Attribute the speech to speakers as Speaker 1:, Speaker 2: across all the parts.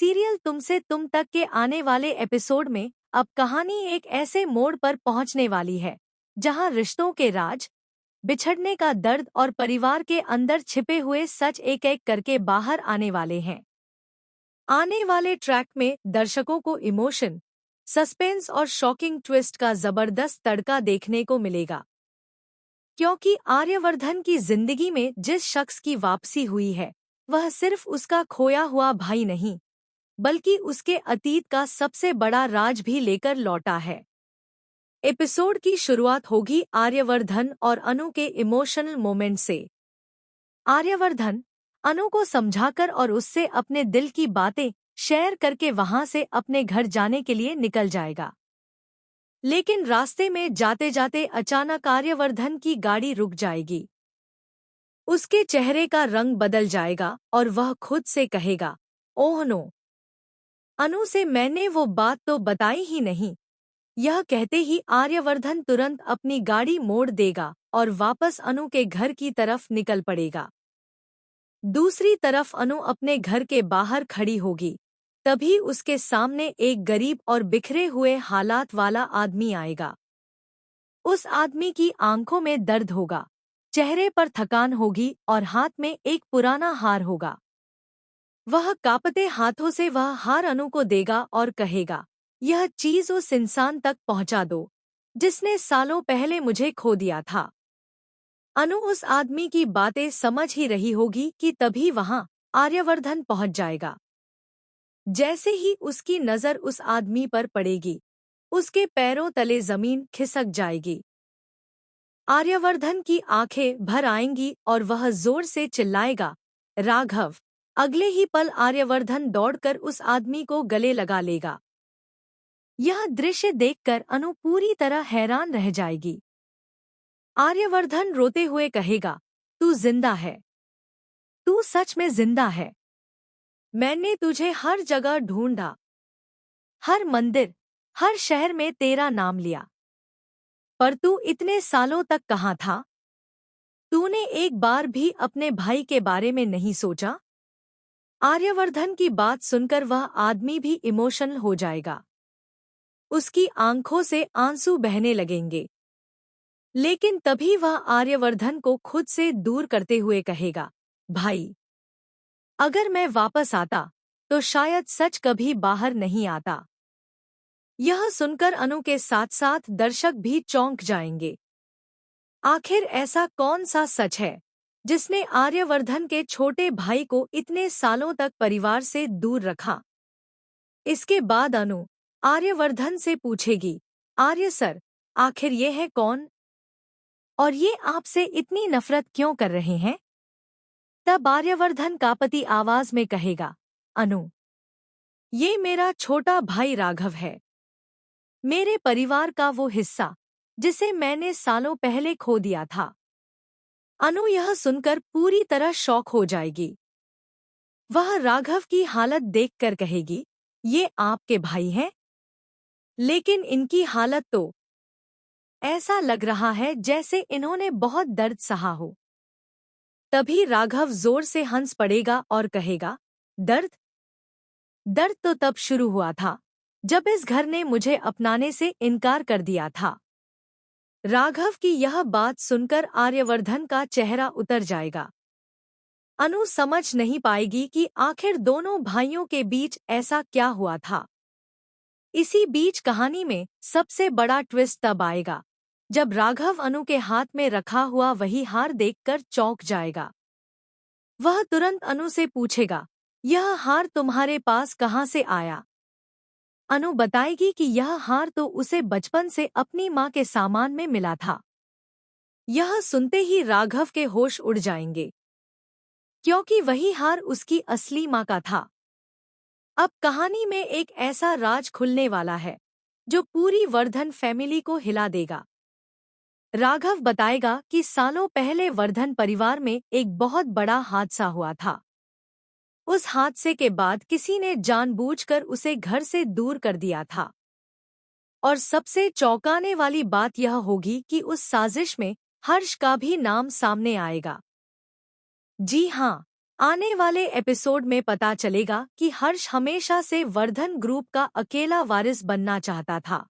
Speaker 1: Serial तुमसे तुम तक के आने वाले एपिसोड में अब कहानी एक ऐसे मोड़ पर पहुंचने वाली है जहां रिश्तों के राज, बिछड़ने का दर्द और परिवार के अंदर छिपे हुए सच एक एक करके बाहर आने वाले हैं। आने वाले ट्रैक में दर्शकों को इमोशन, सस्पेंस और शॉकिंग ट्विस्ट का जबरदस्त तड़का देखने को मिलेगा, क्योंकि आर्यवर्धन की जिंदगी में जिस शख्स की वापसी हुई है वह सिर्फ उसका खोया हुआ भाई नहीं, बल्कि उसके अतीत का सबसे बड़ा राज भी लेकर लौटा है। एपिसोड की शुरुआत होगी आर्यवर्धन और अनु के इमोशनल मोमेंट से। आर्यवर्धन अनु को समझाकर और उससे अपने दिल की बातें शेयर करके वहां से अपने घर जाने के लिए निकल जाएगा। लेकिन रास्ते में जाते जाते अचानक आर्यवर्धन की गाड़ी रुक जाएगी। उसके चेहरे का रंग बदल जाएगा और वह खुद से कहेगा, ओह नो, अनु से मैंने वो बात तो बताई ही नहीं। यह कहते ही आर्यवर्धन तुरंत अपनी गाड़ी मोड़ देगा और वापस अनु के घर की तरफ निकल पड़ेगा। दूसरी तरफ अनु अपने घर के बाहर खड़ी होगी, तभी उसके सामने एक गरीब और बिखरे हुए हालात वाला आदमी आएगा। उस आदमी की आंखों में दर्द होगा, चेहरे पर थकान होगी और हाथ में एक पुराना हार होगा। वह कांपते हाथों से वह हार अनु को देगा और कहेगा, यह चीज उस इंसान तक पहुंचा दो जिसने सालों पहले मुझे खो दिया था। अनु उस आदमी की बातें समझ ही रही होगी कि तभी वहां आर्यवर्धन पहुंच जाएगा। जैसे ही उसकी नजर उस आदमी पर पड़ेगी, उसके पैरों तले जमीन खिसक जाएगी। आर्यवर्धन की आंखें भर आएंगी और वह जोर से चिल्लाएगा, राघव। अगले ही पल आर्यवर्धन दौड़कर उस आदमी को गले लगा लेगा। यह दृश्य देखकर अनु पूरी तरह हैरान रह जाएगी। आर्यवर्धन रोते हुए कहेगा, तू जिंदा है, तू सच में जिंदा है। मैंने तुझे हर जगह ढूंढा, हर मंदिर, हर शहर में तेरा नाम लिया, पर तू इतने सालों तक कहाँ था? तूने एक बार भी अपने भाई के बारे में नहीं सोचा? आर्यवर्धन की बात सुनकर वह आदमी भी इमोशनल हो जाएगा। उसकी आंखों से आंसू बहने लगेंगे। लेकिन तभी वह आर्यवर्धन को खुद से दूर करते हुए कहेगा, भाई, अगर मैं वापस आता तो शायद सच कभी बाहर नहीं आता। यह सुनकर अनु के साथ साथ दर्शक भी चौंक जाएंगे। आखिर ऐसा कौन सा सच है जिसने आर्यवर्धन के छोटे भाई को इतने सालों तक परिवार से दूर रखा? इसके बाद अनु आर्यवर्धन से पूछेगी, आर्य सर, आखिर ये है कौन? और ये आपसे इतनी नफरत क्यों कर रहे हैं? तब आर्यवर्धन कांपती आवाज में कहेगा, अनु, ये मेरा छोटा भाई राघव है, मेरे परिवार का वो हिस्सा जिसे मैंने सालों पहले खो दिया था। अनु यह सुनकर पूरी तरह शॉक हो जाएगी। वह राघव की हालत देखकर कहेगी, ये आपके भाई हैं? लेकिन इनकी हालत तो ऐसा लग रहा है जैसे इन्होंने बहुत दर्द सहा हो। तभी राघव जोर से हंस पड़ेगा और कहेगा, दर्द? दर्द तो तब शुरू हुआ था जब इस घर ने मुझे अपनाने से इनकार कर दिया था। राघव की यह बात सुनकर आर्यवर्धन का चेहरा उतर जाएगा। अनु समझ नहीं पाएगी कि आखिर दोनों भाइयों के बीच ऐसा क्या हुआ था। इसी बीच कहानी में सबसे बड़ा ट्विस्ट तब आएगा जब राघव अनु के हाथ में रखा हुआ वही हार देखकर चौंक जाएगा। वह तुरंत अनु से पूछेगा, यह हार तुम्हारे पास कहाँ से आया? अनु बताएगी कि यह हार तो उसे बचपन से अपनी माँ के सामान में मिला था। यह सुनते ही राघव के होश उड़ जाएंगे, क्योंकि वही हार उसकी असली माँ का था। अब कहानी में एक ऐसा राज खुलने वाला है जो पूरी वर्धन फैमिली को हिला देगा। राघव बताएगा कि सालों पहले वर्धन परिवार में एक बहुत बड़ा हादसा हुआ था। उस हादसे के बाद किसी ने जानबूझकर उसे घर से दूर कर दिया था। और सबसे चौंकाने वाली बात यह होगी कि उस साजिश में हर्ष का भी नाम सामने आएगा। जी हाँ, आने वाले एपिसोड में पता चलेगा कि हर्ष हमेशा से वर्धन ग्रुप का अकेला वारिस बनना चाहता था।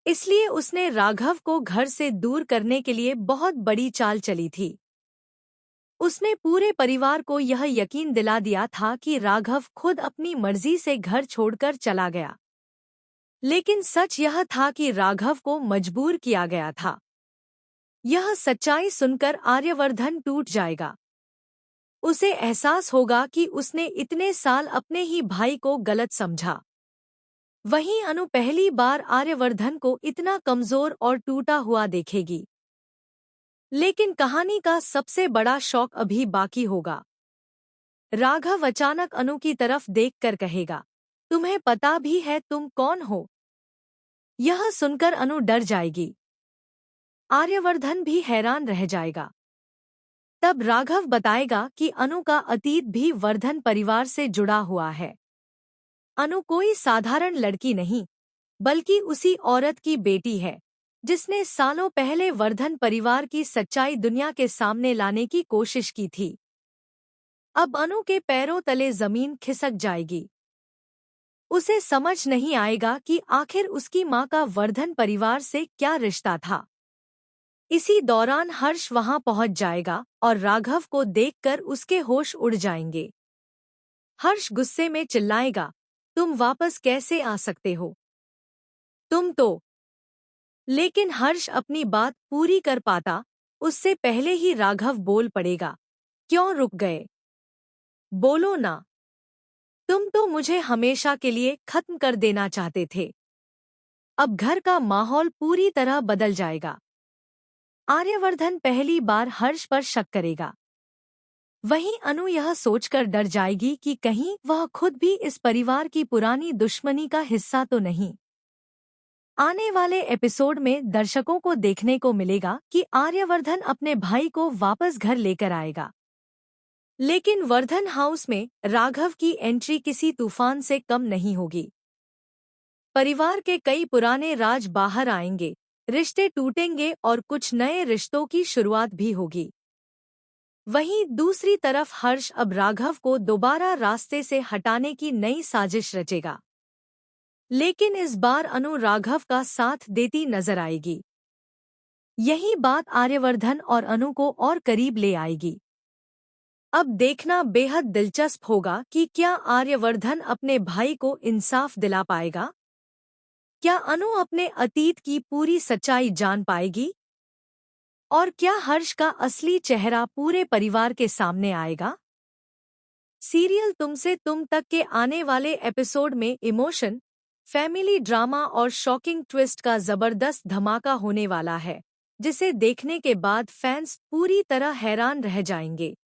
Speaker 1: इसलिए उसने राघव को घर से दूर करने के लिए बहुत बड़ी चाल चली थी। उसने पूरे परिवार को यह यकीन दिला दिया था कि राघव खुद अपनी मर्जी से घर छोड़कर चला गया। लेकिन सच यह था कि राघव को मजबूर किया गया था। यह सच्चाई सुनकर आर्यवर्धन टूट जाएगा। उसे एहसास होगा कि उसने इतने साल अपने ही भाई को गलत समझा। वहीं अनु पहली बार आर्यवर्धन को इतना कमजोर और टूटा हुआ देखेगी। लेकिन कहानी का सबसे बड़ा शौक अभी बाकी होगा। राघव अचानक अनु की तरफ देखकर कहेगा, तुम्हें पता भी है तुम कौन हो? यह सुनकर अनु डर जाएगी। आर्यवर्धन भी हैरान रह जाएगा। तब राघव बताएगा कि अनु का अतीत भी वर्धन परिवार से जुड़ा हुआ है। अनु कोई साधारण लड़की नहीं, बल्कि उसी औरत की बेटी है जिसने सालों पहले वर्धन परिवार की सच्चाई दुनिया के सामने लाने की कोशिश की थी। अब अनु के पैरों तले जमीन खिसक जाएगी। उसे समझ नहीं आएगा कि आखिर उसकी मां का वर्धन परिवार से क्या रिश्ता था। इसी दौरान हर्ष वहां पहुंच जाएगा और राघव को देखकर उसके होश उड़ जाएंगे। हर्ष गुस्से में चिल्लाएगा, तुम वापस कैसे आ सकते हो? तुम तो। लेकिन हर्ष अपनी बात पूरी कर पाता उससे पहले ही राघव बोल पड़ेगा, क्यों रुक गए? बोलो ना। तुम तो मुझे हमेशा के लिए खत्म कर देना चाहते थे। अब घर का माहौल पूरी तरह बदल जाएगा। आर्यवर्धन पहली बार हर्ष पर शक करेगा। वहीं अनु यह सोचकर डर जाएगी कि कहीं वह खुद भी इस परिवार की पुरानी दुश्मनी का हिस्सा तो नहीं। आने वाले एपिसोड में दर्शकों को देखने को मिलेगा कि आर्यवर्धन अपने भाई को वापस घर लेकर आएगा। लेकिन वर्धन हाउस में राघव की एंट्री किसी तूफान से कम नहीं होगी। परिवार के कई पुराने राज बाहर आएंगे, रिश्ते टूटेंगे और कुछ नए रिश्तों की शुरुआत भी होगी। वहीं दूसरी तरफ हर्ष अब राघव को दोबारा रास्ते से हटाने की नई साजिश रचेगा। लेकिन इस बार अनु राघव का साथ देती नजर आएगी। यही बात आर्यवर्धन और अनु को और करीब ले आएगी। अब देखना बेहद दिलचस्प होगा कि क्या आर्यवर्धन अपने भाई को इंसाफ दिला पाएगा? क्या अनु अपने अतीत की पूरी सच्चाई जान पाएगी? और क्या हर्ष का असली चेहरा पूरे परिवार के सामने आएगा? सीरियल तुमसे तुम तक के आने वाले एपिसोड में इमोशन, फैमिली ड्रामा और शॉकिंग ट्विस्ट का जबरदस्त धमाका होने वाला है, जिसे देखने के बाद फैंस पूरी तरह हैरान रह जाएंगे।